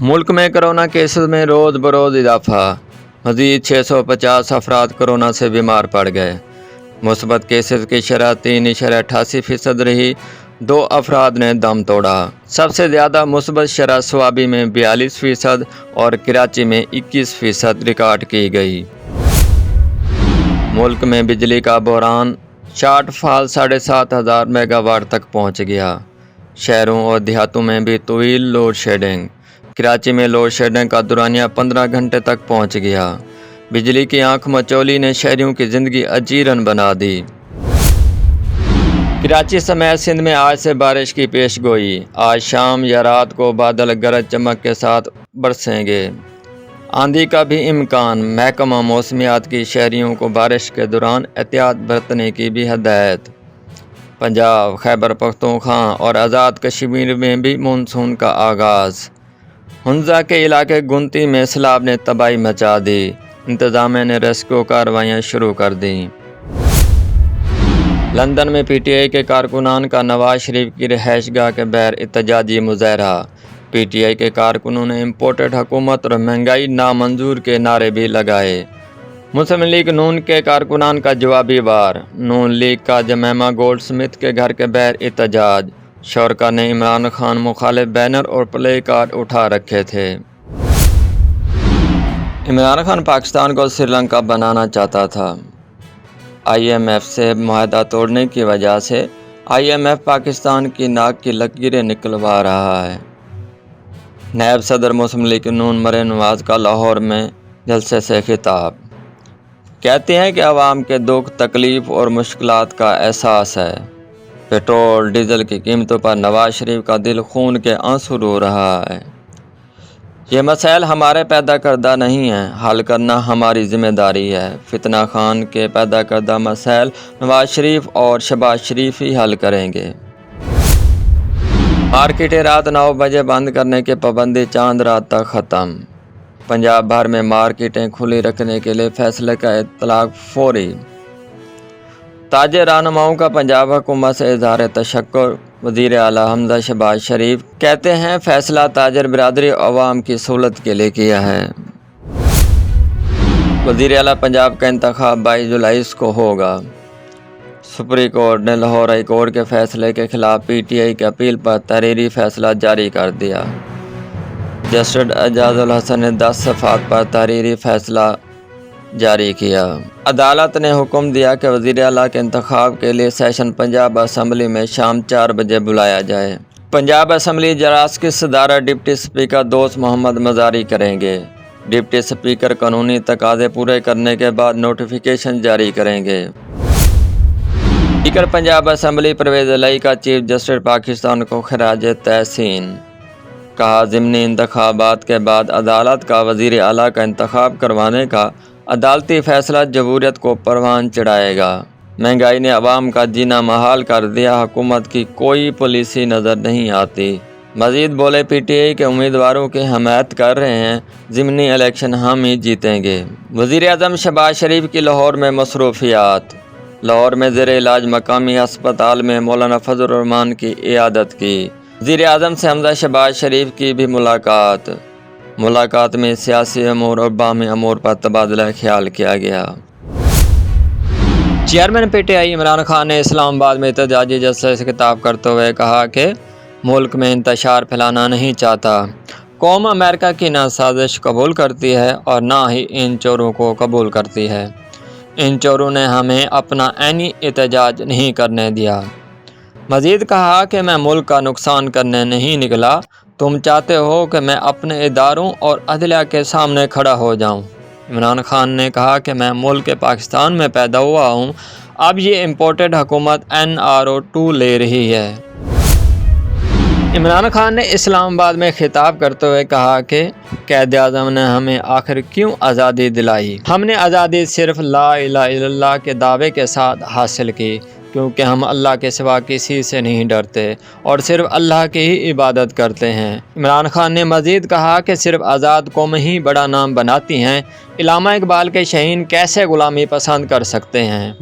मुल्क में corona cases में रोज़ बरोज़ इजाफा। मज़ीद 650 अफराद कोरोना से बीमार पड़ गए। मुस्बत केसेस की शरह 3.88% रही। 2 अफराद ने दम तोड़ा। सबसे ज़्यादा मुस्बत शरह स्वाबी में 42% और कराची में 21% रिकॉर्ड की गई। मुल्क में बिजली का बहरान, शॉर्टफॉल 7,500 मेगावाट तक पहुँच गया। शहरों और देहातों में भी तवील लोड शेडिंग। कराची में लोड शेडिंग का दुरानिया 15 घंटे तक पहुंच गया। बिजली की आंख मचौली ने शहरियों की ज़िंदगी अजीरन बना दी। कराची समेत सिंध में आज से बारिश की पेशगोई। आज शाम या रात को बादल गरज चमक के साथ बरसेंगे। आंधी का भी इम्कान। महकमा मौसमियात की शहरियों को बारिश के दौरान एहतियात बरतने की भी हदायत। पंजाब, खैबर पख्तूनख्वा और आज़ाद कश्मीर में भी मानसून का आगाज़। हुंजा के इलाके गुंती में सैलाब ने तबाही मचा दी। इंतज़ामिया ने रेस्क्यू कार्रवाइयाँ शुरू कर दी। लंदन में PTI के कारकुनान का नवाज शरीफ की रिहाइशगाह के बहर एहतजाजी मुजाहरा। PTI के कारकुनों ने इम्पोर्टेड हुकूमत और महंगाई नामंजूर के नारे भी लगाए। मुस्लिम लीग नून के कारकुनान का जवाबी वार। नून लीग का जमैमा गोल्ड स्मिथ के घर के बहर एहतजाज। शौरका ने इमरान खान मुखालिफ बैनर और प्ले कार्ड उठा रखे थे। इमरान खान पाकिस्तान को श्रीलंका बनाना चाहता था। IMF से मुआहदा तोड़ने की वजह से IMF पाकिस्तान की नाक की लकीरें निकलवा रहा है। नायब सदर मुस्लिम लीग नून मरीम नवाज का लाहौर में जलसे से खिताब। कहते हैं कि आवाम के दुख, तकलीफ़ और मुश्किलात का एहसास है। पेट्रोल डीजल की कीमतों पर नवाज शरीफ का दिल खून के आंसू रो रहा है। ये मसाइल हमारे पैदा करदा नहीं हैं, हल करना हमारी जिम्मेदारी है। फितना खान के पैदा करदा मसाइल नवाज शरीफ और शहबाज शरीफ ही हल करेंगे। मार्केटें रात 9 बजे बंद करने की पाबंदी चांद रात तक ख़त्म। पंजाब भर में मार्केटें खुली रखने के लिए फैसले का इतलाक फौरी। ताजे रहनुमाओं का पंजाब हुकूमत से इज़हार तशक्कुर। वज़ीर आला हमज़ा शहबाज शरीफ कहते हैं फ़ैसला ताजर बिरादरी अवाम की सहूलत के लिए किया है। वज़ीर आला पंजाब का इंतखाब 22 जुलाई को होगा। सुप्रीम कोर्ट ने लाहौर हाई कोर्ट के फैसले के खिलाफ PTI की अपील पर तहरीरी फैसला जारी कर दिया। जस्टिस एजाजुल हसन ने 10 सफ़ात पर तहरीरी फैसला जारी किया। अदालत ने हुक्म दिया कि वज़ीर आला के इंतखाब के लिए सेशन पंजाब असम्बली में शाम 4 बजे बुलाया जाए। पंजाब असम्बली इजलास की सदारत डिप्टी स्पीकर दोस्त मोहम्मद मज़ारी करेंगे। डिप्टी स्पीकर कानूनी तकाज़े पूरे करने के बाद नोटिफिकेशन जारी करेंगे। स्पीकर पंजाब असम्बली परवेज़ इलाही का चीफ जस्टिस पाकिस्तान को खराज तहसीन। कहा, ज़िमनी इंतखाबात के बाद अदालत का वज़ीर आला का इंतखाब करवाने का अदालती फ़ैसला जमहूरियत को परवान चढ़ाएगा। महंगाई ने अवाम का जीना महाल कर दिया। हुकूमत की कोई पॉलिसी नज़र नहीं आती। मज़ीद बोले, PTI के उम्मीदवारों की हमायत कर रहे हैं। ज़िमनी इलेक्शन हम ही जीतेंगे। वज़ीर आज़म शहबाज शरीफ की लाहौर में मसरूफियात। लाहौर में ज़ेर इलाज मकामी अस्पताल में मौलाना फजल रहमान की इयादत की। वज़ीर आज़म से हमज़ा शहबाज शरीफ की भी मुलाकात में सियासी अमूर और बामी अमूर पर तबादला ख्याल किया गया। चेयरमैन PTI इमरान खान ने इस्लामाबाद में एहतजाजी जलसे से खिताब करते हुए कहा कि मुल्क में इंतशार फैलाना नहीं चाहता। कौम अमेरिका की ना साजिश कबूल करती है और ना ही इन चोरों को कबूल करती है। इन चोरों ने हमें अपना ऐनी एहतजाज नहीं करने दिया। मज़ीद कहा कि मैं मुल्क का नुकसान करने नहीं निकला। तुम चाहते हो कि मैं अपने इदारों और अदलिया के सामने खड़ा हो जाऊं। इमरान खान ने कहा कि मैं मुल्क पाकिस्तान में पैदा हुआ हूं। अब ये इम्पोर्टेड हुकूमत NRO 2 ले रही है। इमरान खान ने इस्लामाबाद में खिताब करते हुए कहा कि क़ायद आज़म ने हमें आखिर क्यों आज़ादी दिलाई। हमने आज़ादी सिर्फ ला इलाहा इल्लल्लाह के दावे के साथ हासिल की, क्योंकि हम अल्लाह के सिवा किसी से नहीं डरते और सिर्फ अल्लाह की ही इबादत करते हैं। इमरान खान ने मज़ीद कहा कि सिर्फ आज़ाद कौम ही बड़ा नाम बनाती हैं। इल्लामा इकबाल के शहीन कैसे ग़ुलामी पसंद कर सकते हैं।